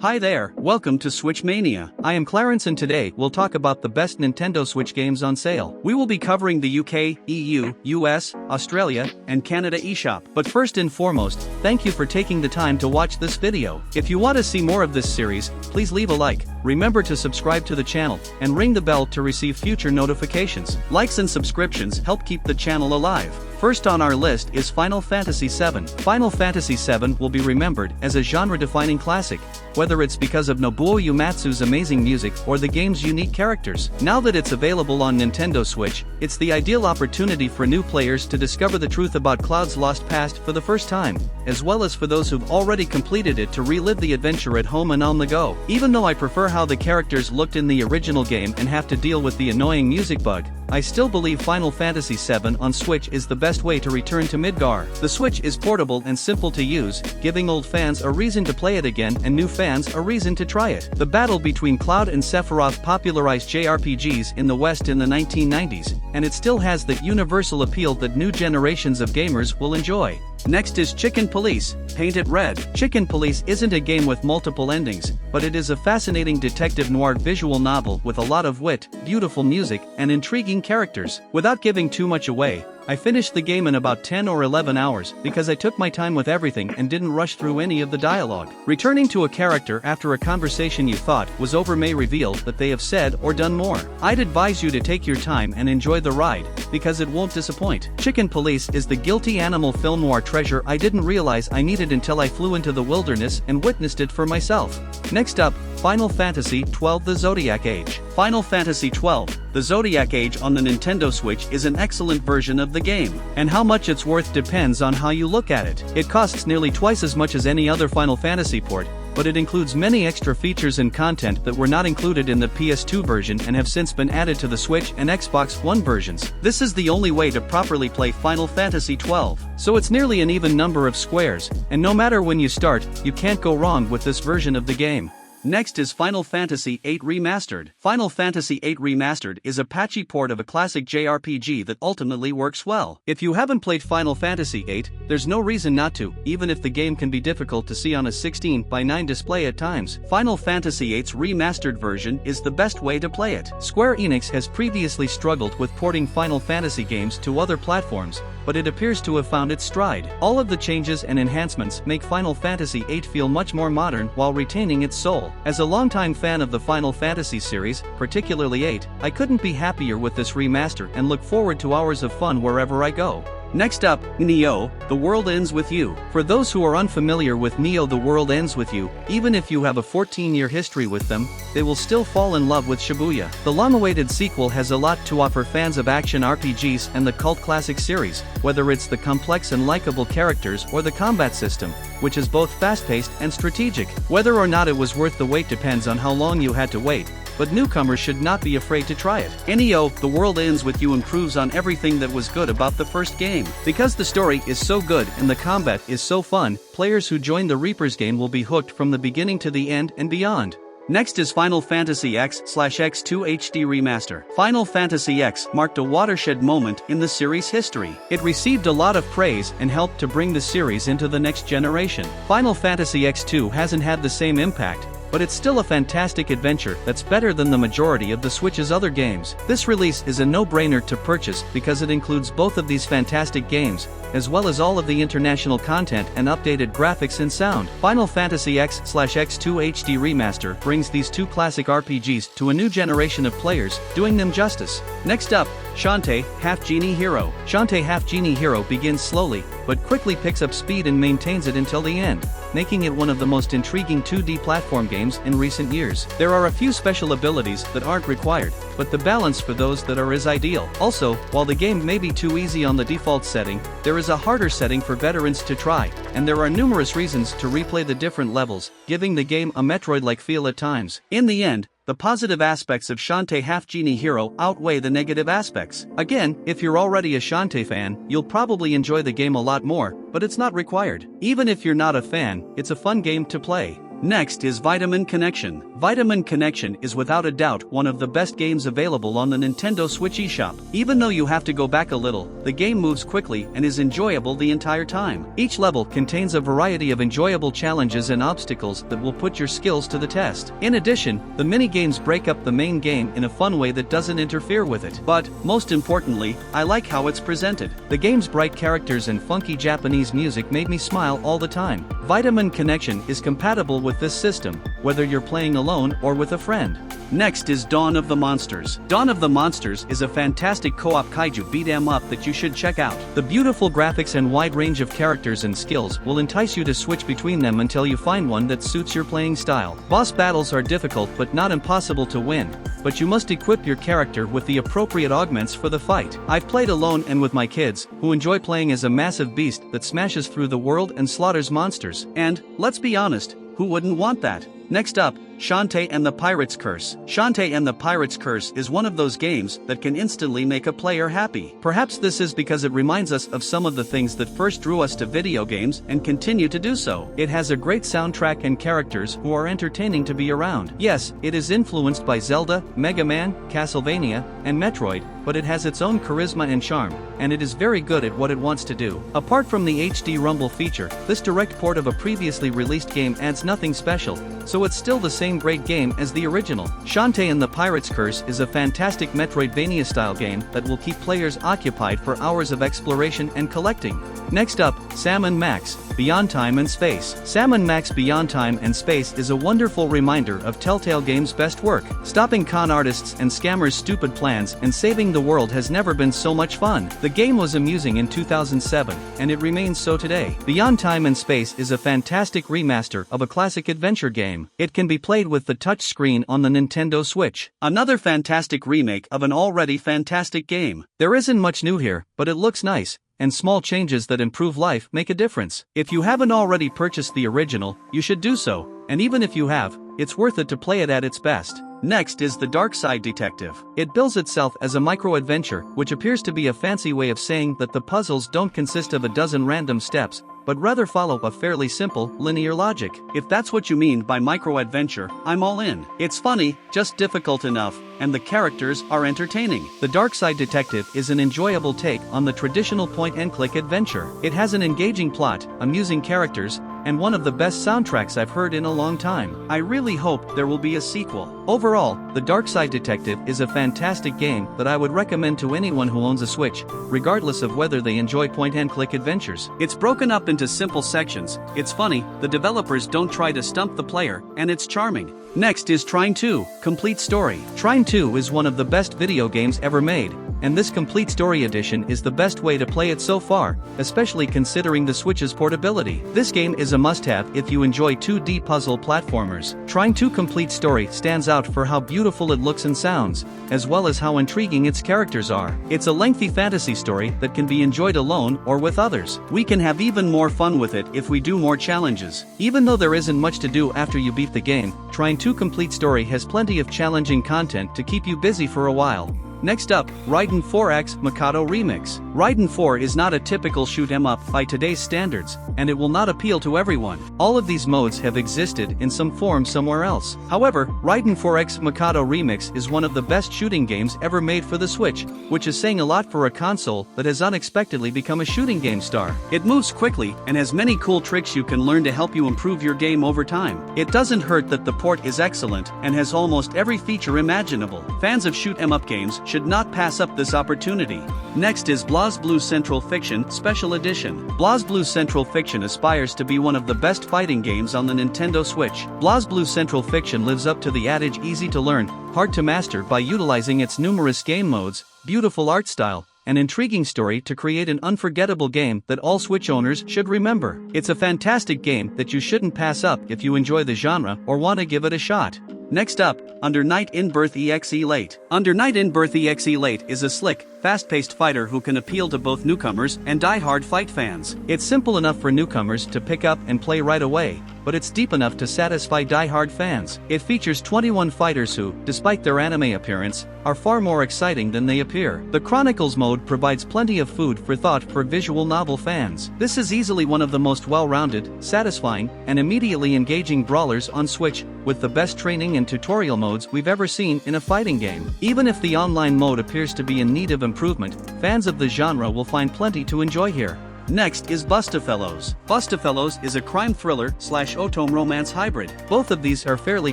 Hi there, welcome to Switch Mania. I am Clarence and today we'll talk about the best Nintendo Switch games on sale. We will be covering the UK, EU, US, Australia, and Canada eShop. But first and foremost, thank you for taking the time to watch this video. If you want to see more of this series, please leave a like. Remember to subscribe to the channel and ring the bell to receive future notifications. Likes and subscriptions help keep the channel alive. First on our list is Final Fantasy VII. Final Fantasy VII will be remembered as a genre-defining classic, whether it's because of Nobuo Uematsu's amazing music or the game's unique characters. Now that it's available on Nintendo Switch, it's the ideal opportunity for new players to discover the truth about Cloud's lost past for the first time, as well as for those who've already completed it to relive the adventure at home and on the go. Even though I prefer how the characters looked in the original game and have to deal with the annoying music bug, I still believe Final Fantasy VII on Switch is the best way to return to Midgar. The Switch is portable and simple to use, giving old fans a reason to play it again and new fans a reason to try it. The battle between Cloud and Sephiroth popularized JRPGs in the West in the 1990s, and it still has that universal appeal that new generations of gamers will enjoy. Next is Chicken Police, Paint It Red. Chicken Police isn't a game with multiple endings, but it is a fascinating detective noir visual novel with a lot of wit, beautiful music, and intriguing characters. Without giving too much away, I finished the game in about 10 or 11 hours because I took my time with everything and didn't rush through any of the dialogue. Returning to a character after a conversation you thought was over may reveal that they have said or done more. I'd advise you to take your time and enjoy the ride, because it won't disappoint. Chicken Police is the guilty animal film noir treasure I didn't realize I needed until I flew into the wilderness and witnessed it for myself. Next up, Final Fantasy XII: The Zodiac Age. Final Fantasy XII: The Zodiac Age on the Nintendo Switch is an excellent version of the game, and how much it's worth depends on how you look at it. It costs nearly twice as much as any other Final Fantasy port, but it includes many extra features and content that were not included in the PS2 version and have since been added to the Switch and Xbox One versions. This is the only way to properly play Final Fantasy XII, so it's nearly an even number of squares, and no matter when you start, you can't go wrong with this version of the game. Next is Final Fantasy VIII Remastered. Final Fantasy VIII Remastered is a patchy port of a classic JRPG that ultimately works well. If you haven't played Final Fantasy VIII, there's no reason not to, even if the game can be difficult to see on a 16:9 display at times. Final Fantasy VIII's remastered version is the best way to play it. Square Enix has previously struggled with porting Final Fantasy games to other platforms, but it appears to have found its stride. All of the changes and enhancements make Final Fantasy VIII feel much more modern while retaining its soul. As a longtime fan of the Final Fantasy series, particularly VIII, I couldn't be happier with this remaster and look forward to hours of fun wherever I go. Next up, Nioh: The World Ends With You. For those who are unfamiliar with Nioh: The World Ends With You, even if you have a 14-year history with them, they will still fall in love with Shibuya. The long-awaited sequel has a lot to offer fans of action RPGs and the cult classic series, whether it's the complex and likable characters or the combat system, which is both fast-paced and strategic. Whether or not it was worth the wait depends on how long you had to wait, but newcomers should not be afraid to try it. Nioh: The World Ends With You improves on everything that was good about the first game. Because the story is so good and the combat is so fun, players who join the Reapers game will be hooked from the beginning to the end and beyond. Next is Final Fantasy X/X2 HD Remaster. Final Fantasy X marked a watershed moment in the series' history. It received a lot of praise and helped to bring the series into the next generation. Final Fantasy X2 hasn't had the same impact, but it's still a fantastic adventure that's better than the majority of the Switch's other games. This release is a no-brainer to purchase because it includes both of these fantastic games, as well as all of the international content and updated graphics and sound. Final Fantasy X/X2 HD Remaster brings these two classic RPGs to a new generation of players, doing them justice. Next up, Shantae: Half-Genie Hero. Shantae: Half-Genie Hero begins slowly, but quickly picks up speed and maintains it until the end, making it one of the most intriguing 2D platform games in recent years. There are a few special abilities that aren't required, but the balance for those that are is ideal. Also, while the game may be too easy on the default setting, there is a harder setting for veterans to try, and there are numerous reasons to replay the different levels, giving the game a Metroid-like feel at times. In the end, the positive aspects of Shantae: Half-Genie Hero outweigh the negative aspects. Again, if you're already a Shantae fan, you'll probably enjoy the game a lot more, but it's not required. Even if you're not a fan, it's a fun game to play. Next is Vitamin Connection. Vitamin Connection is without a doubt one of the best games available on the Nintendo Switch eShop. Even though you have to go back a little, the game moves quickly and is enjoyable the entire time. Each level contains a variety of enjoyable challenges and obstacles that will put your skills to the test. In addition, the mini-games break up the main game in a fun way that doesn't interfere with it. But, most importantly, I like how it's presented. The game's bright characters and funky Japanese music made me smile all the time. Vitamin Connection is compatible with this system, whether you're playing alone or with a friend. Next is Dawn of the Monsters. Dawn of the Monsters is a fantastic co-op kaiju beat-em-up that you should check out. The beautiful graphics and wide range of characters and skills will entice you to switch between them until you find one that suits your playing style. Boss battles are difficult but not impossible to win, but you must equip your character with the appropriate augments for the fight. I've played alone and with my kids, who enjoy playing as a massive beast that smashes through the world and slaughters monsters. And, let's be honest, who wouldn't want that? Next up, Shantae and the Pirate's Curse. Shantae and the Pirate's Curse is one of those games that can instantly make a player happy. Perhaps this is because it reminds us of some of the things that first drew us to video games and continue to do so. It has a great soundtrack and characters who are entertaining to be around. Yes, it is influenced by Zelda, Mega Man, Castlevania, and Metroid, but it has its own charisma and charm, and it is very good at what it wants to do. Apart from the HD Rumble feature, this direct port of a previously released game adds nothing special, so it's still the same great game as the original. Shantae and the Pirate's Curse is a fantastic Metroidvania-style game that will keep players occupied for hours of exploration and collecting. Next up, Sam & Max, Beyond Time and Space. Sam & Max Beyond Time and Space is a wonderful reminder of Telltale Games' best work. Stopping con artists and scammers' stupid plans and saving the world has never been so much fun. The game was amusing in 2007, and it remains so today. Beyond Time and Space is a fantastic remaster of a classic adventure game. It can be played with the touch screen on the Nintendo Switch. Another fantastic remake of an already fantastic game. There isn't much new here, but it looks nice, and small changes that improve life make a difference. If you haven't already purchased the original, you should do so, and even if you have, it's worth it to play it at its best. Next is the Darkside Detective. It bills itself as a micro-adventure, which appears to be a fancy way of saying that the puzzles don't consist of a dozen random steps, but rather follow a fairly simple, linear logic. If that's what you mean by micro-adventure, I'm all in. It's funny, just difficult enough, and the characters are entertaining. The Darkside Detective is an enjoyable take on the traditional point-and-click adventure. It has an engaging plot, amusing characters, and one of the best soundtracks I've heard in a long time. I really hope there will be a sequel. Overall, The Darkside Detective is a fantastic game that I would recommend to anyone who owns a Switch, regardless of whether they enjoy point-and-click adventures. It's broken up into simple sections, it's funny, the developers don't try to stump the player, and it's charming. Next is Trine 2, Complete Story. Trine 2 is one of the best video games ever made, and this Complete Story edition is the best way to play it so far, especially considering the Switch's portability. This game is a must-have if you enjoy 2D puzzle platformers. Trine 2 Complete Story stands out for how beautiful it looks and sounds, as well as how intriguing its characters are. It's a lengthy fantasy story that can be enjoyed alone or with others. We can have even more fun with it if we do more challenges. Even though there isn't much to do after you beat the game, Trine 2 Complete Story has plenty of challenging content to keep you busy for a while. Next up, Raiden IV MIKADO Remix. Raiden 4 is not a typical shoot-em-up by today's standards, and it will not appeal to everyone. All of these modes have existed in some form somewhere else. However, Raiden 4 MIKADO Remix is one of the best shooting games ever made for the Switch, which is saying a lot for a console that has unexpectedly become a shooting game star. It moves quickly and has many cool tricks you can learn to help you improve your game over time. It doesn't hurt that the port is excellent and has almost every feature imaginable. Fans of shoot-em-up games should not pass up this opportunity. Next is BLAZBLUE Central Fiction Special Edition. BLAZBLUE Central Fiction aspires to be one of the best fighting games on the Nintendo Switch. BLAZBLUE Central Fiction lives up to the adage easy to learn, hard to master by utilizing its numerous game modes, beautiful art style, and intriguing story to create an unforgettable game that all Switch owners should remember. It's a fantastic game that you shouldn't pass up if you enjoy the genre or want to give it a shot. Next up, Under Night In-Birth EXE Late. Under Night In-Birth EXE Late is a slick, fast-paced fighter who can appeal to both newcomers and die-hard fight fans. It's simple enough for newcomers to pick up and play right away, but it's deep enough to satisfy die-hard fans. It features 21 fighters who, despite their anime appearance, are far more exciting than they appear. The Chronicles mode provides plenty of food for thought for visual novel fans. This is easily one of the most well-rounded, satisfying, and immediately engaging brawlers on Switch, with the best training and tutorial modes we've ever seen in a fighting game. Even if the online mode appears to be in need of improvement, fans of the genre will find plenty to enjoy here. Next is BUSTAFELLOWS. BUSTAFELLOWS is a crime thriller/otome romance hybrid. Both of these are fairly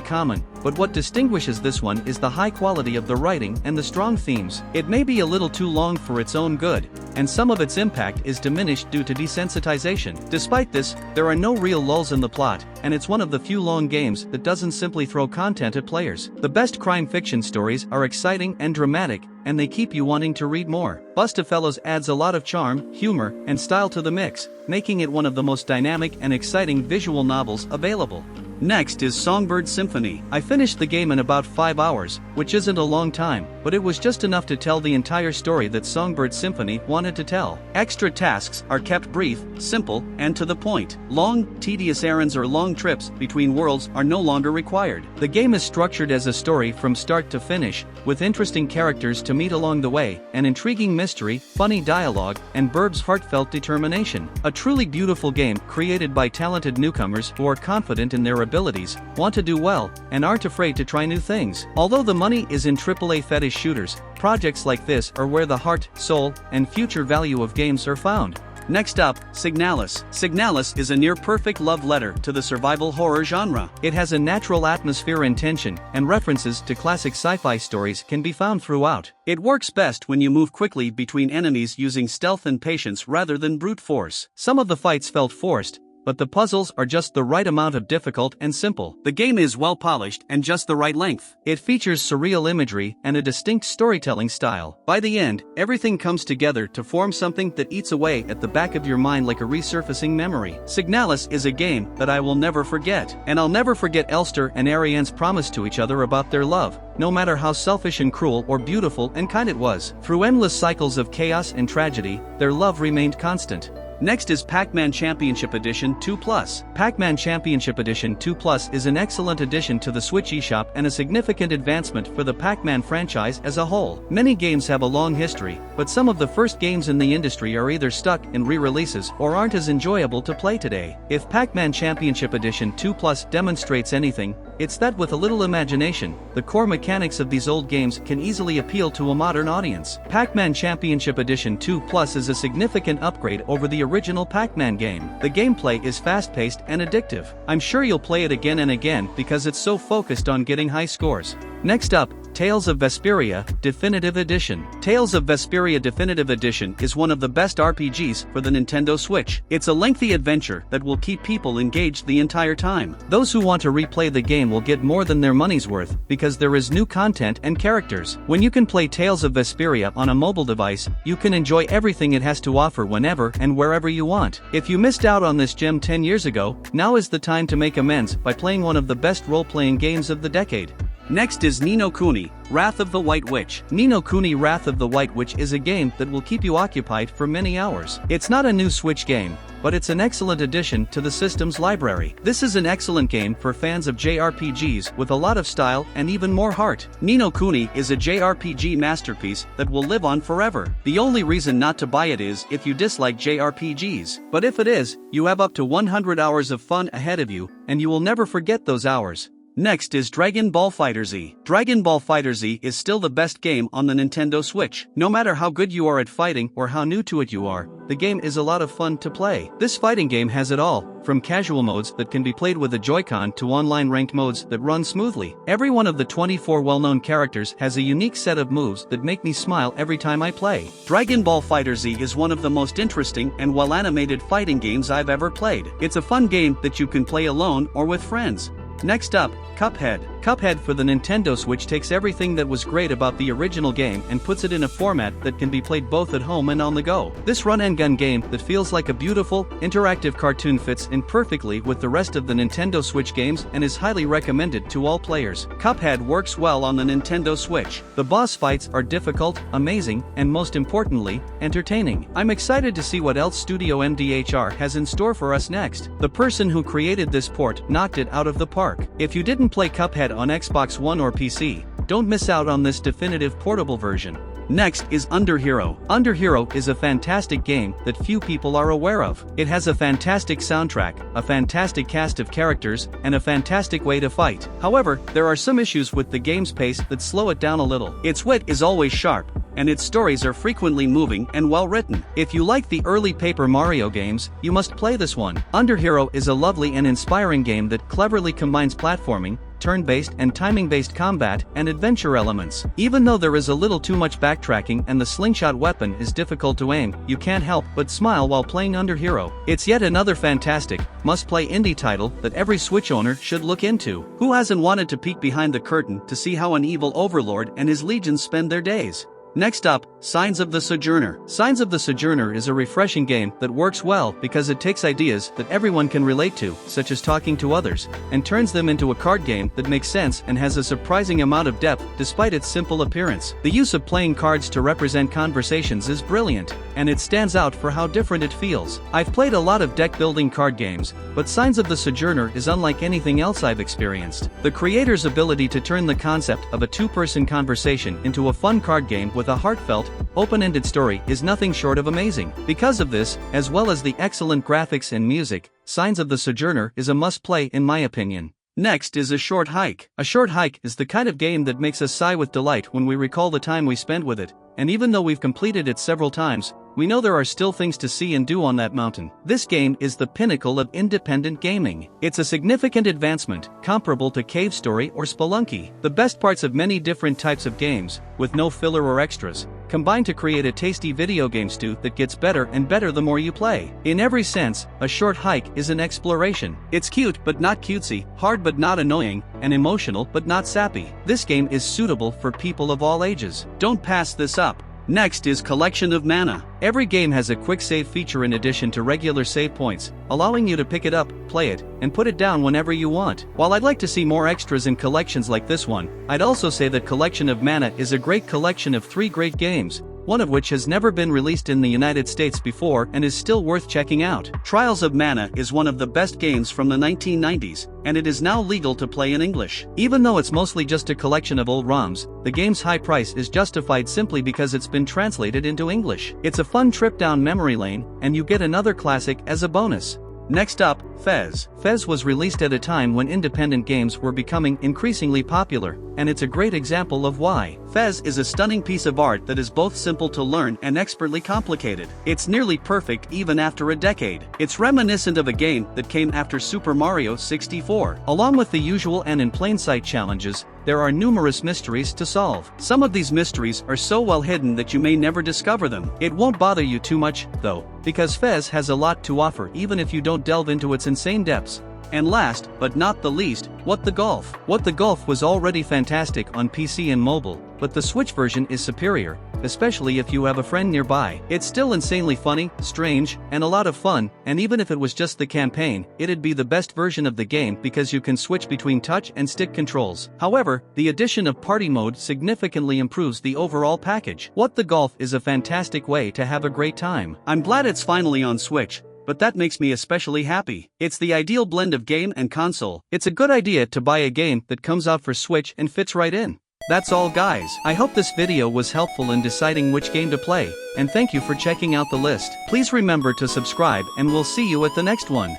common, but what distinguishes this one is the high quality of the writing and the strong themes. It may be a little too long for its own good, and some of its impact is diminished due to desensitization. Despite this, there are no real lulls in the plot, and it's one of the few long games that doesn't simply throw content at players. The best crime fiction stories are exciting and dramatic, and they keep you wanting to read more. BUSTAFELLOWS adds a lot of charm, humor, and style to the mix, making it one of the most dynamic and exciting visual novels available. Next is Songbird Symphony. I finished the game in about 5 hours, which isn't a long time, but it was just enough to tell the entire story that Songbird Symphony wanted to tell. Extra tasks are kept brief, simple, and to the point. Long, tedious errands or long trips between worlds are no longer required. The game is structured as a story from start to finish, with interesting characters to meet along the way, an intriguing mystery, funny dialogue, and Burb's heartfelt determination. A truly beautiful game created by talented newcomers who are confident in their abilities, want to do well, and aren't afraid to try new things. Although the money is in AAA fetish shooters, projects like this are where the heart, soul, and future value of games are found. Next up, SIGNALIS. SIGNALIS is a near-perfect love letter to the survival horror genre. It has a natural atmosphere and tension, and references to classic sci-fi stories can be found throughout. It works best when you move quickly between enemies using stealth and patience rather than brute force. Some of the fights felt forced, but the puzzles are just the right amount of difficult and simple. The game is well polished and just the right length. It features surreal imagery and a distinct storytelling style. By the end, everything comes together to form something that eats away at the back of your mind like a resurfacing memory. SIGNALIS is a game that I will never forget, and I'll never forget Elster and Ariane's promise to each other about their love, no matter how selfish and cruel or beautiful and kind it was. Through endless cycles of chaos and tragedy, their love remained constant. Next is PAC-MAN Championship Edition 2+. PAC-MAN Championship Edition 2+ is an excellent addition to the Switch eShop and a significant advancement for the Pac-Man franchise as a whole. Many games have a long history, but some of the first games in the industry are either stuck in re-releases or aren't as enjoyable to play today. If Pac-Man Championship Edition 2+ demonstrates anything, it's that with a little imagination, the core mechanics of these old games can easily appeal to a modern audience. Pac-Man Championship Edition 2+ is a significant upgrade over the original Pac-Man game. The gameplay is fast-paced and addictive. I'm sure you'll play it again and again because it's so focused on getting high scores. Next up, Tales of Vesperia Definitive Edition. Tales of Vesperia Definitive Edition is one of the best RPGs for the Nintendo Switch. It's a lengthy adventure that will keep people engaged the entire time. Those who want to replay the game will get more than their money's worth, because there is new content and characters. When you can play Tales of Vesperia on a mobile device, you can enjoy everything it has to offer whenever and wherever you want. If you missed out on this gem 10 years ago, now is the time to make amends by playing one of the best role-playing games of the decade. Next is Ni no Kuni, Wrath of the White Witch. Ni no Kuni Wrath of the White Witch is a game that will keep you occupied for many hours. It's not a new Switch game, but it's an excellent addition to the system's library. This is an excellent game for fans of JRPGs with a lot of style and even more heart. Ni no Kuni is a JRPG masterpiece that will live on forever. The only reason not to buy it is if you dislike JRPGs. But if it is, you have up to 100 hours of fun ahead of you, and you will never forget those hours. Next is Dragon Ball FighterZ. Dragon Ball FighterZ is still the best game on the Nintendo Switch. No matter how good you are at fighting or how new to it you are, the game is a lot of fun to play. This fighting game has it all, from casual modes that can be played with a Joy-Con to online ranked modes that run smoothly. Every one of the 24 well-known characters has a unique set of moves that make me smile every time I play. Dragon Ball FighterZ is one of the most interesting and well-animated fighting games I've ever played. It's a fun game that you can play alone or with friends. Next up, Cuphead. Cuphead for the Nintendo Switch takes everything that was great about the original game and puts it in a format that can be played both at home and on the go. This run-and-gun game that feels like a beautiful, interactive cartoon fits in perfectly with the rest of the Nintendo Switch games and is highly recommended to all players. Cuphead works well on the Nintendo Switch. The boss fights are difficult, amazing, and most importantly, entertaining. I'm excited to see what else Studio MDHR has in store for us next. The person who created this port knocked it out of the park. If you didn't play Cuphead on Xbox One or PC, don't miss out on this definitive portable version. Next is Underhero. Underhero is a fantastic game that few people are aware of. It has a fantastic soundtrack, a fantastic cast of characters, and a fantastic way to fight. However, there are some issues with the game's pace that slow it down a little. Its wit is always sharp, and its stories are frequently moving and well written. If you like the early Paper Mario games, you must play this one. Underhero is a lovely and inspiring game that cleverly combines platforming, turn-based and timing-based combat, and adventure elements. Even though there is a little too much backtracking and the slingshot weapon is difficult to aim, you can't help but smile while playing Underhero. It's yet another fantastic, must-play indie title that every Switch owner should look into. Who hasn't wanted to peek behind the curtain to see how an evil overlord and his legions spend their days? Next up, Signs of the Sojourner. Signs of the Sojourner is a refreshing game that works well because it takes ideas that everyone can relate to, such as talking to others, and turns them into a card game that makes sense and has a surprising amount of depth despite its simple appearance. The use of playing cards to represent conversations is brilliant, and it stands out for how different it feels. I've played a lot of deck-building card games, but Signs of the Sojourner is unlike anything else I've experienced. The creator's ability to turn the concept of a two-person conversation into a fun card game with a heartfelt, open-ended story is nothing short of amazing. Because of this, as well as the excellent graphics and music, Signs of the Sojourner is a must-play in my opinion. Next is A Short Hike. A Short Hike is the kind of game that makes us sigh with delight when we recall the time we spent with it, and even though we've completed it several times, we know there are still things to see and do on that mountain. This game is the pinnacle of independent gaming. It's a significant advancement, comparable to Cave Story or Spelunky. The best parts of many different types of games, with no filler or extras, combine to create a tasty video game stew that gets better and better the more you play. In every sense, A Short Hike is an exploration. It's cute but not cutesy, hard but not annoying, and emotional but not sappy. This game is suitable for people of all ages. Don't pass this up. Next is Collection of Mana. Every game has a quick save feature in addition to regular save points, allowing you to pick it up, play it, and put it down whenever you want. While I'd like to see more extras in collections like this one, I'd also say that Collection of Mana is a great collection of 3 great games, one of which has never been released in the United States before and is still worth checking out. Trials of Mana is one of the best games from the 1990s, and it is now legal to play in English. Even though it's mostly just a collection of old ROMs, the game's high price is justified simply because it's been translated into English. It's a fun trip down memory lane, and you get another classic as a bonus. Next up, FEZ. FEZ was released at a time when independent games were becoming increasingly popular, and it's a great example of why. FEZ is a stunning piece of art that is both simple to learn and expertly complicated. It's nearly perfect even after a decade. It's reminiscent of a game that came after Super Mario 64. Along with the usual and in plain sight challenges, there are numerous mysteries to solve. Some of these mysteries are so well hidden that you may never discover them. It won't bother you too much, though, because FEZ has a lot to offer even if you don't delve into its insane depths. And last, but not the least, What the Golf. What the Golf was already fantastic on PC and mobile, but the Switch version is superior, especially if you have a friend nearby. It's still insanely funny, strange, and a lot of fun, and even if it was just the campaign, it'd be the best version of the game because you can switch between touch and stick controls. However, the addition of party mode significantly improves the overall package. What the Golf is a fantastic way to have a great time. I'm glad it's finally on Switch, but that makes me especially happy. It's the ideal blend of game and console. It's a good idea to buy a game that comes out for Switch and fits right in. That's all guys. I hope this video was helpful in deciding which game to play, and thank you for checking out the list. Please remember to subscribe and we'll see you at the next one.